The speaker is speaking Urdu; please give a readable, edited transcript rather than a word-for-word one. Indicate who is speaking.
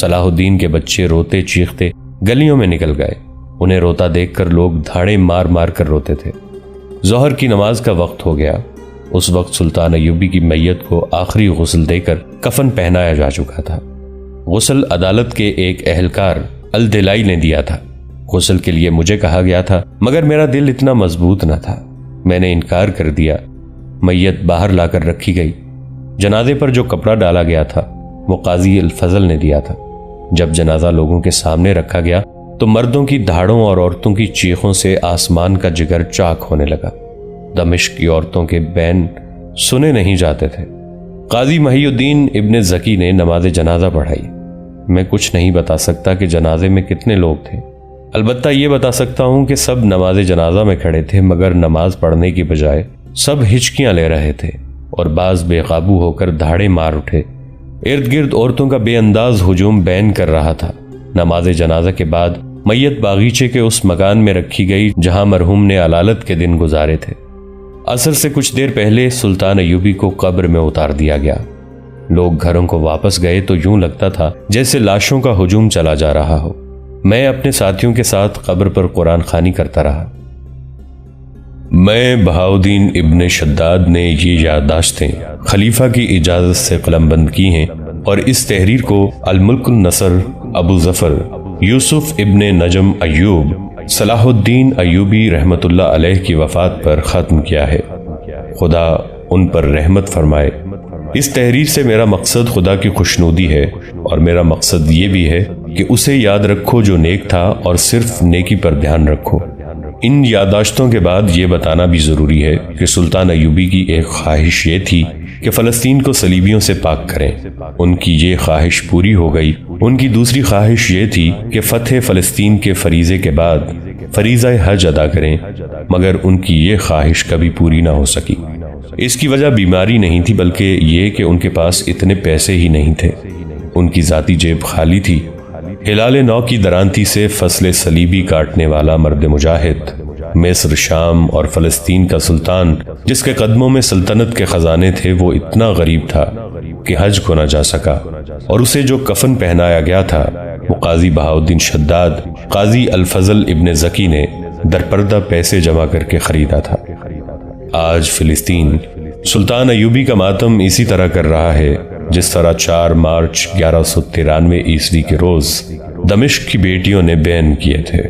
Speaker 1: صلاح الدین کے بچے روتے چیختے گلیوں میں نکل گئے۔ انہیں روتا دیکھ کر لوگ دھاڑے مار مار کر روتے تھے۔ ظہر کی نماز کا وقت ہو گیا۔ اس وقت سلطان ایوبی کی میت کو آخری غسل دے کر کفن پہنایا جا چکا تھا۔ غسل عدالت کے ایک اہلکار الدلائی نے دیا تھا۔ غسل کے لیے مجھے کہا گیا تھا، مگر میرا دل اتنا مضبوط نہ تھا، میں نے انکار کر دیا۔ میت باہر لا کر رکھی گئی۔ جنازے پر جو کپڑا ڈالا گیا تھا وہ قاضی الفضل نے دیا تھا۔ جب جنازہ لوگوں کے سامنے رکھا گیا تو مردوں کی دھاڑوں اور عورتوں کی چیخوں سے آسمان کا جگر چاک ہونے لگا۔ دمشق کی عورتوں کے بین سنے نہیں جاتے تھے۔ قاضی محی الدین ابن زکی نے نماز جنازہ پڑھائی۔ میں کچھ نہیں بتا سکتا کہ جنازے میں کتنے لوگ تھے، البتہ یہ بتا سکتا ہوں کہ سب نماز جنازہ میں کھڑے تھے، مگر نماز پڑھنے کی بجائے سب ہچکیاں لے رہے تھے اور بعض بے قابو ہو کر دھاڑے مار اٹھے۔ ارد گرد عورتوں کا بے انداز ہجوم بین کر رہا تھا۔ نماز جنازہ کے بعد میت باغیچے کے اس مکان میں رکھی گئی جہاں مرحوم نے علالت کے دن گزارے تھے۔ عصر سے کچھ دیر پہلے سلطان ایوبی کو قبر میں اتار دیا گیا۔ لوگ گھروں کو واپس گئے تو یوں لگتا تھا جیسے لاشوں کا ہجوم چلا جا رہا ہو۔ میں اپنے ساتھیوں کے ساتھ قبر پر قرآن خوانی کرتا رہا۔ میں بہاؤدین ابن شداد نے یہ یادداشتیں خلیفہ کی اجازت سے قلم بند کی ہیں اور اس تحریر کو الملک النصر ابو ظفر یوسف ابن نجم ایوب صلاح الدین ایوبی رحمت اللہ علیہ کی وفات پر ختم کیا ہے۔ خدا ان پر رحمت فرمائے۔ اس تحریر سے میرا مقصد خدا کی خوشنودی ہے، اور میرا مقصد یہ بھی ہے کہ اسے یاد رکھو جو نیک تھا اور صرف نیکی پر دھیان رکھو۔ ان یادداشتوں کے بعد یہ بتانا بھی ضروری ہے کہ سلطان ایوبی کی ایک خواہش یہ تھی کہ فلسطین کو صلیبیوں سے پاک کریں۔ ان کی یہ خواہش پوری ہو گئی۔ ان کی دوسری خواہش یہ تھی کہ فتح فلسطین کے فریضے کے بعد فریضہ حج ادا کریں، مگر ان کی یہ خواہش کبھی پوری نہ ہو سکی۔ اس کی وجہ بیماری نہیں تھی، بلکہ یہ کہ ان کے پاس اتنے پیسے ہی نہیں تھے۔ ان کی ذاتی جیب خالی تھی۔ ہلال نو کی درانتی سے فصل صلیبی کاٹنے والا مرد مجاہد، مصر، شام اور فلسطین کا سلطان جس کے قدموں میں سلطنت کے خزانے تھے، وہ اتنا غریب تھا کہ حج کو نہ جا سکا، اور اسے جو کفن پہنایا گیا تھا وہ قاضی بہاؤدین شداد قاضی الفضل ابن زکی نے درپردہ پیسے جمع کر کے خریدا تھا۔ آج فلسطین سلطان ایوبی کا ماتم اسی طرح کر رہا ہے جس طرح 4 مارچ 1193 عیسوی کے روز دمشق کی بیٹیوں نے بیان کیے تھے۔